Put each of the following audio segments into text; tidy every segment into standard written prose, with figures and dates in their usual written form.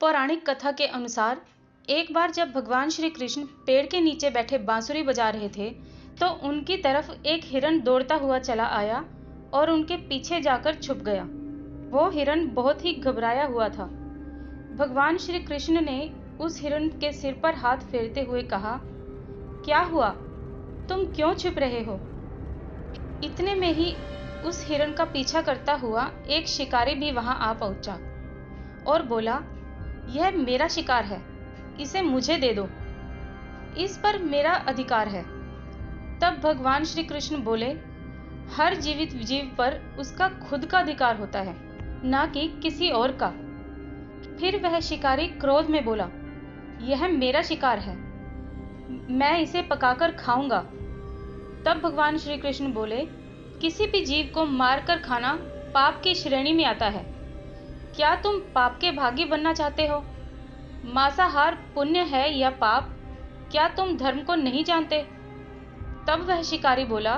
पौराणिक कथा के अनुसार एक बार जब भगवान श्री कृष्ण पेड़ के नीचे बैठे बांसुरी बजा रहे थे तो उनकी तरफ एक हिरण दौड़ता हुआ चला आया और उनके पीछे जाकर छुप गया। वो हिरण बहुत ही घबराया हुआ था। भगवान श्री कृष्ण ने उस हिरण के सिर पर हाथ फेरते हुए कहा, क्या हुआ, तुम क्यों छुप रहे हो? इतने में ही उस हिरण का पीछा करता हुआ एक शिकारी भी वहां आ पहुंचा और बोला, यह मेरा शिकार है, इसे मुझे दे दो, इस पर मेरा अधिकार है। तब भगवान श्री कृष्ण बोले, हर जीवित जीव पर उसका खुद का अधिकार होता है, ना कि किसी और का। फिर वह शिकारी क्रोध में बोला, यह मेरा शिकार है, मैं इसे पकाकर खाऊंगा। तब भगवान श्री कृष्ण बोले, किसी भी जीव को मारकर खाना पाप की श्रेणी में आता है। क्या तुम पाप के भागी बनना चाहते हो? मांसाहार पुण्य है या पाप? क्या तुम धर्म को नहीं जानते? तब वह शिकारी बोला,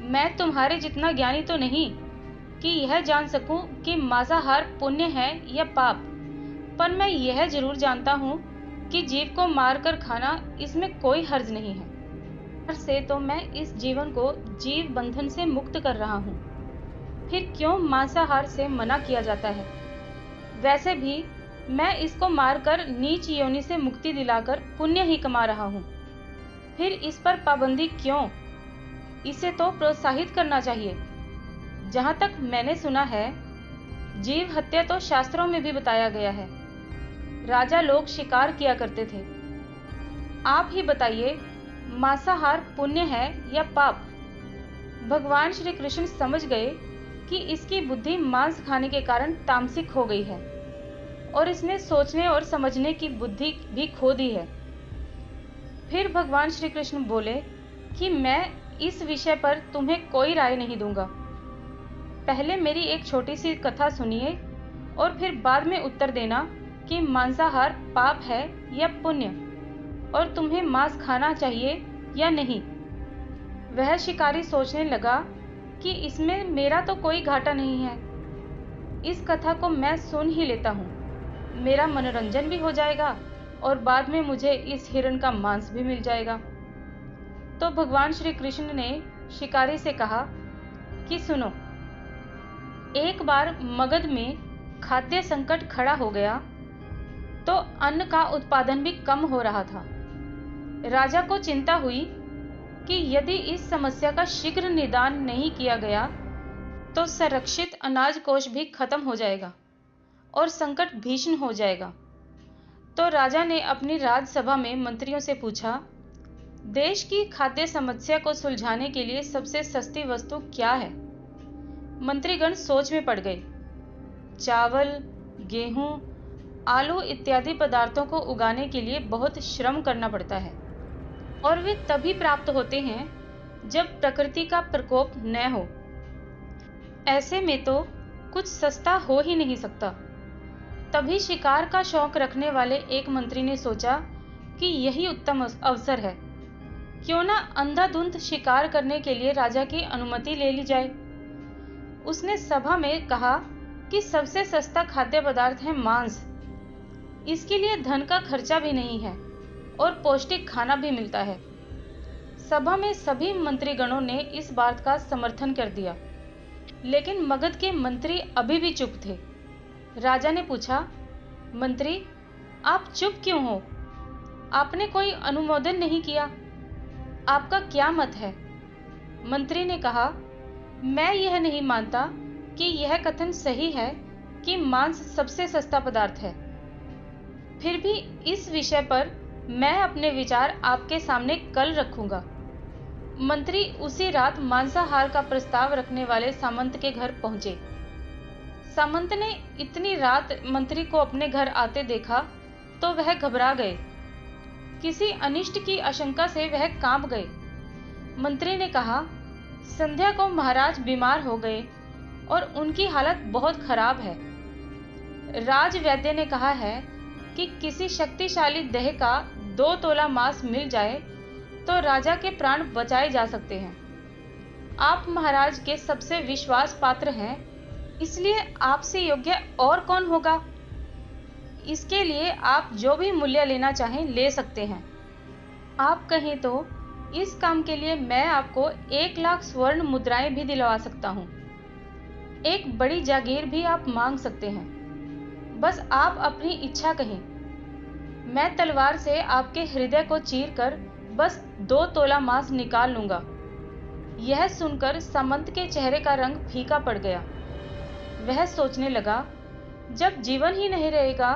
मैं तुम्हारे जितना ज्ञानी तो नहीं कि यह जान सकूं कि मांसाहार पुण्य है या पाप, पर मैं यह जरूर जानता हूं कि जीव को मारकर खाना इसमें कोई हर्ज नहीं है। से तो मैं इस जीवन को जीव बंधन से मुक्त कर रहा हूं, फिर क्यों मांसाहार से मना किया जाता है? वैसे भी मैं इसको मारकर नीच योनि से मुक्ति दिलाकर पुण्य ही कमा रहा हूं, फिर इस पर पाबंदी क्यों? इसे तो प्रोत्साहित करना चाहिए। जहां तक मैंने सुना है, जीव हत्या तो शास्त्रों में भी बताया गया है। राजा लोग शिकार किया करते थे। आप ही बताइए, मांसाहार पुण्य है या पाप? भगवान श्री कृष्ण समझ गए कि इसकी बुद्धि मांस खाने के कारण तामसिक हो गई है और इसने सोचने और समझने की बुद्धि भी खो दी है। फिर भगवान श्री कृष्ण बोले कि मैं इस विषय पर तुम्हें कोई राय नहीं दूंगा। पहले मेरी एक छोटी सी कथा सुनिए और फिर बाद में उत्तर देना कि मांसाहार पाप है या पुण्य, और तुम्हें मांस खाना चाहिए या नहीं। वह शिकारी सोचने लगा कि इसमें मेरा तो कोई घाटा नहीं है, इस कथा को मैं सुन ही लेता हूँ, मेरा मनोरंजन भी हो जाएगा और बाद में मुझे इस हिरण का मांस भी मिल जाएगा। तो भगवान श्री कृष्ण ने शिकारी से कहा कि सुनो, एक बार मगध में खाद्य संकट खड़ा हो गया तो अन्न का उत्पादन भी कम हो रहा था। राजा को चिंता हुई कि यदि इस समस्या का शीघ्र निदान नहीं किया गया तो संरक्षित अनाज कोष भी खत्म हो जाएगा और संकट भीषण हो जाएगा। तो राजा ने अपनी राजसभा में मंत्रियों से पूछा, देश की खाद्य समस्या को सुलझाने के लिए सबसे सस्ती वस्तु क्या है? मंत्रीगण सोच में पड़ गए। चावल, गेहूं, आलू इत्यादि पदार्थों को उगाने के लिए बहुत श्रम करना पड़ता है और वे तभी प्राप्त होते हैं जब प्रकृति का प्रकोप न हो। ऐसे में तो कुछ सस्ता हो ही नहीं सकता। तभी शिकार का शौक रखने वाले एक मंत्री ने सोचा कि यही उत्तम अवसर है, क्यों ना अंधाधुंध शिकार करने के लिए राजा की अनुमति ले ली जाए। उसने सभा में कहा कि सबसे सस्ता खाद्य पदार्थ है मांस, इसके लिए धन का खर्चा भी नहीं है और पौष्टिक खाना भी मिलता है। सभा में सभी मंत्रीगणों ने इस बात का समर्थन कर दिया, लेकिन मगध के मंत्री अभी भी चुप थे। राजा ने पूछा, मंत्री, आप चुप क्यों हो? आपने कोई अनुमोदन नहीं किया, आपका क्या मत है? मंत्री ने कहा, मैं यह नहीं मानता कि यह कथन सही है कि मांस सबसे सस्ता पदार्थ है। फिर भी इस विषय पर मैं अपने विचार आपके सामने कल रखूंगा। मंत्री उसी रात मांसाहार का प्रस्ताव रखने वाले सामंत के घर पहुंचे। सामंत ने इतनी रात मंत्री को अपने घर आते देखा तो वह घबरा गए। किसी अनिष्ट की आशंका से वह कांप गए। मंत्री ने कहा, संध्या को महाराज बीमार हो गए और उनकी हालत बहुत खराब है। राज वैद्य ने कहा है कि किसी शक्तिशाली देह का 2 तोला मांस मिल जाए तो राजा के प्राण बचाए जा सकते हैं। आप महाराज के सबसे विश्वास पात्र हैं, इसलिए आपसे योग्य और कौन होगा? इसके लिए आप जो भी मूल्य लेना चाहें ले सकते हैं। आप कहें तो इस काम के लिए मैं आपको 1 लाख स्वर्ण मुद्राएं भी दिलवा सकता हूँ। एक बड़ी जागीर भी आप मांग सकते हैं। बस आप अपनी इच्छा कहें। मैं तलवार से आपके हृदय को चीरकर बस 2 तोला मांस निकाल लूंगा। यह सुनकर सामंत के चेहरे का रंग फीका पड़ गया। वह सोचने लगा, जब जीवन ही नहीं रहेगा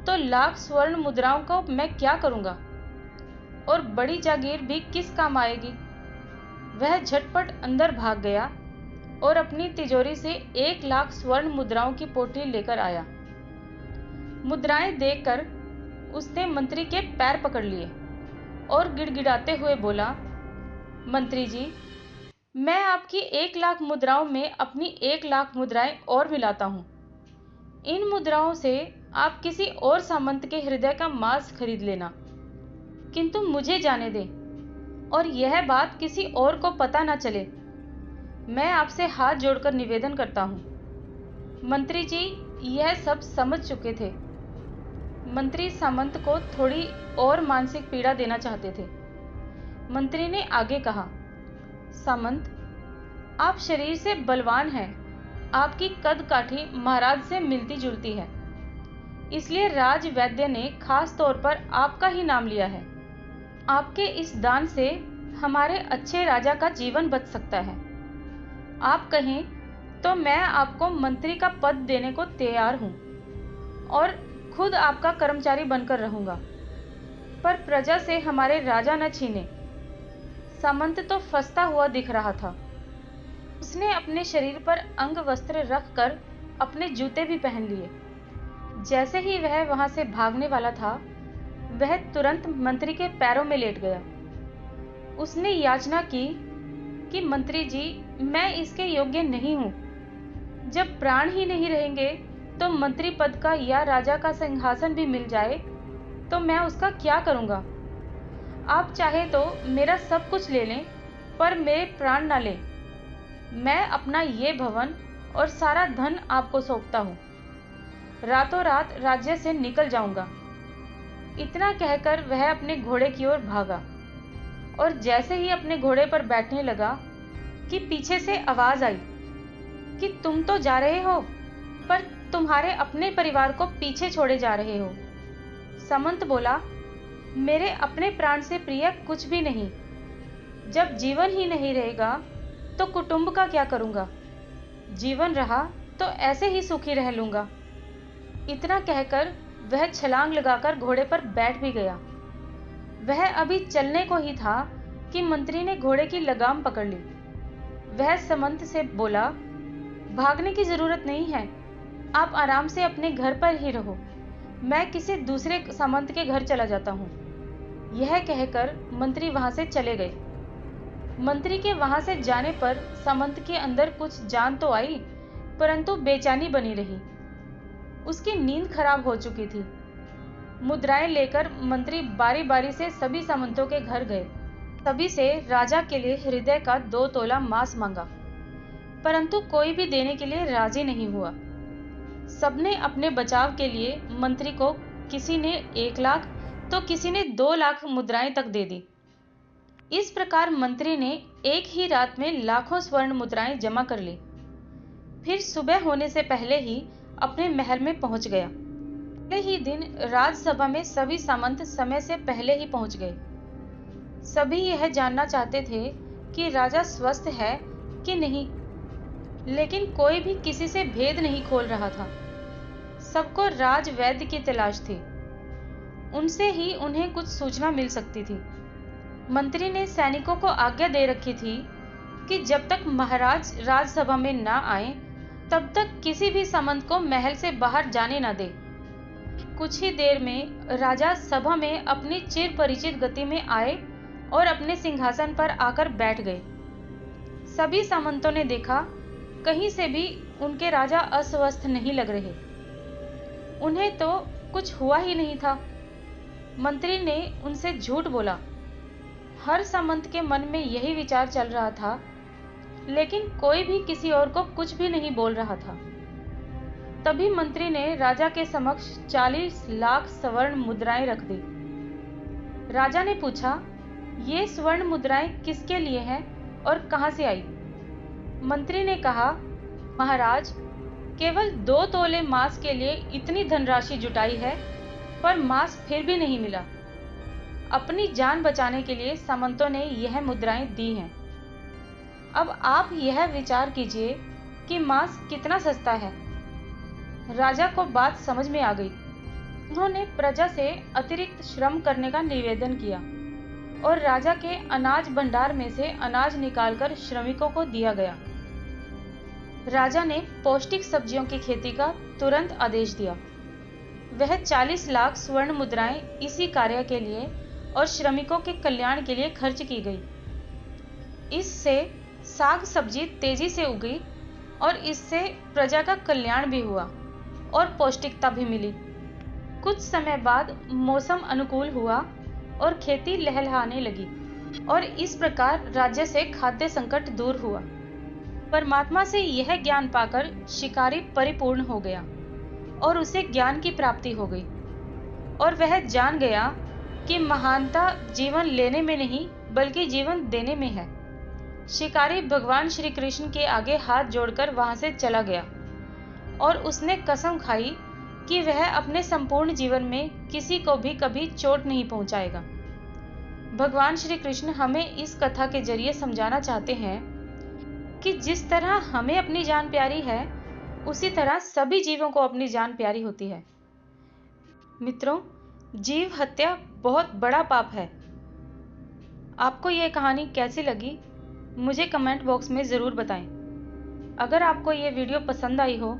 तो लाख स्वर्ण मुद्राओं को मैं क्या करूंगा, और बड़ी जागीर भी किस काम आएगी। वह झटपट अंदर भाग गया और अपनी तिजोरी से 1 लाख स्वर्ण मुद्राओं की पोटली लेकर आया। मुद्राएं देखकर उसने मंत्री के पैर पकड़ लिए और गिड़गिड़ाते हुए बोला, मंत्री जी, मैं आपकी 1 लाख मुद्राओं में अपनी 1 लाख मुद्राएं और मिलाता हूँ। इन मुद्राओं से आप किसी और सामंत के हृदय का मांस खरीद लेना, किंतु मुझे जाने दें और यह बात किसी और को पता न चले। मैं आपसे हाथ जोड़कर निवेदन करता हूँ। मंत्री जी यह सब समझ चुके थे। मंत्री सामंत को थोड़ी और मानसिक पीड़ा देना चाहते थे। मंत्री ने आगे कहा, सामंत, आप शरीर से बलवान हैं। आपकी कद काठी महाराज से मिलती जुलती है, इसलिए राज वैद्य ने खास तौर पर आपका ही नाम लिया है। आपके इस दान से हमारे अच्छे राजा का जीवन बच सकता है। आप कहें तो मैं आपको मंत्री का पद देने को तैयार हूं और खुद आपका कर्मचारी बनकर रहूंगा, पर प्रजा से हमारे राजा न छीने। सामंत तो फंसता हुआ दिख रहा था। उसने अपने शरीर पर अंग वस्त्र रखकर अपने जूते भी पहन लिए। जैसे ही वह वहां से भागने वाला था, वह तुरंत मंत्री के पैरों में लेट गया। उसने याचना की कि मंत्री जी, मैं इसके योग्य नहीं हूं। जब प्राण ही नहीं रहेंगे तो मंत्री पद का या राजा का सिंहासन भी मिल जाए तो मैं उसका क्या करूंगा। आप चाहे तो मेरा सब कुछ ले लें, पर मेरे प्राण ना लें। मैं अपना ये भवन और सारा धन आपको सौंपता हूँ। रातों रात राज्य से निकल जाऊंगा। इतना कहकर वह अपने घोड़े की ओर भागा और जैसे ही अपने घोड़े पर बैठने लगा कि पीछे से आवाज आई कि तुम तो जा रहे हो, पर तुम्हारे अपने परिवार को पीछे छोड़े जा रहे हो। सामंत बोला, मेरे अपने प्राण से प्रिय कुछ भी नहीं। जब जीवन ही नहीं रहेगा तो कुटुंब का क्या करूंगा। जीवन रहा तो ऐसे ही सुखी रह लूंगा। इतना कहकर वह छलांग लगाकर घोड़े पर बैठ भी गया। वह अभी चलने को ही था कि मंत्री ने घोड़े की लगाम पकड़ ली। वह सामंत से बोला, भागने की जरूरत नहीं है, आप आराम से अपने घर पर ही रहो। मैं किसी दूसरे सामंत के घर चला जाता हूँ। यह कहकर मंत्री वहां से चले गए। मंत्री के वहां से जाने पर सामंत के अंदर कुछ जान तो आई, परंतु बेचैनी बनी रही। उसकी नींद खराब हो चुकी थी। मुद्राएं लेकर मंत्री बारी बारी से सभी सामंतों के घर गए। सभी से राजा के लिए हृदय का 2 तोला मांस मांगा, परंतु कोई भी देने के लिए राजी नहीं हुआ। सबने अपने बचाव के लिए मंत्री को किसी ने 1 लाख तो किसी ने 2 लाख मुद्राएं तक दे दी। इस प्रकार मंत्री ने एक ही रात में लाखों स्वर्ण मुद्राएं जमा कर ली। फिर सुबह होने से पहले ही अपने महल में पहुंच गया। अगले ही दिन राजसभा में सभी सामंत समय से पहले ही पहुंच गए। सभी यह जानना चाहते थे कि राजा स्वस्थ है कि नहीं, लेकिन कोई भी किसी से भेद नहीं खोल रहा था। सबको राज वैद्य की तलाश थी। उनसे ही उन्हें कुछ सूचना मिल सकती थी। मंत्री ने सैनिकों को आज्ञा दे रखी थी कि जब तक महाराज राजसभा में ना आए तब तक किसी भी सामंत को महल से बाहर जाने न दे। कुछ ही देर में राजा सभा में अपनी चिर परिचित गति में आए और अपने सिंहासन पर आकर बैठ गए। सभी सामंतों ने देखा, कहीं से भी उनके राजा अस्वस्थ नहीं लग रहे। उन्हें तो कुछ हुआ ही नहीं था। मंत्री ने उनसे झूठ बोला। हर सामंत के मन में यही विचार चल रहा था, लेकिन कोई भी किसी और को कुछ भी नहीं बोल रहा था। तभी मंत्री ने राजा के समक्ष 40 लाख स्वर्ण मुद्राएं रख दी। राजा ने पूछा, ये स्वर्ण मुद्राएं किसके लिए हैं और कहां से आई? मंत्री ने कहा, महाराज, केवल 2 तोले मांस के लिए इतनी धनराशि जुटाई है, पर मांस फिर भी नहीं मिला। अपनी जान बचाने के लिए सामंतों ने यह मुद्राएं दी हैं। अब आप यह विचार कीजिए कि मांस कितना सस्ता है। राजा को बात समझ में आ गई। उन्होंने प्रजा से अतिरिक्त श्रम करने का निवेदन किया और राजा के अनाज भंडार में से अनाज निकालकर श्रमिकों को दिया गया। राजा ने पौष्टिक सब्जियों की खेती का तुरंत आदेश दिया। वह 40 लाख स्वर्ण मुद्राएं इसी कार्य के लिए और श्रमिकों के कल्याण के लिए खर्च की गई। इससे साग सब्जी तेजी से उगी और इससे प्रजा का कल्याण भी हुआ और पौष्टिकता भी मिली। कुछ समय बाद मौसम अनुकूल हुआ और खेती लहलहाने लगी और इस प्रकार राज्य से खाद्य संकट दूर हुआ। परमात्मा से यह ज्ञान पाकर शिकारी परिपूर्ण हो गया और उसे ज्ञान की प्राप्ति हो गई और वह जान गया कि महानता जीवन लेने में नहीं बल्कि जीवन देने में है। शिकारी भगवान श्री कृष्ण के आगे हाथ जोड़कर वहां से चला गया और उसने कसम खाई कि वह अपने संपूर्ण जीवन में किसी को भी कभी चोट नहीं पहुंचाएगा। भगवान श्री कृष्ण हमें इस कथा के जरिए समझाना चाहते हैं कि जिस तरह हमें अपनी जान प्यारी है, उसी तरह सभी जीवों को अपनी जान प्यारी होती है। मित्रों, जीव हत्या बहुत बड़ा पाप है। आपको यह कहानी कैसी लगी, मुझे कमेंट बॉक्स में ज़रूर बताएं। अगर आपको ये वीडियो पसंद आई हो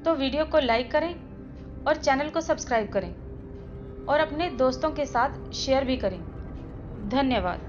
तो वीडियो को लाइक करें और चैनल को सब्सक्राइब करें और अपने दोस्तों के साथ शेयर भी करें। धन्यवाद।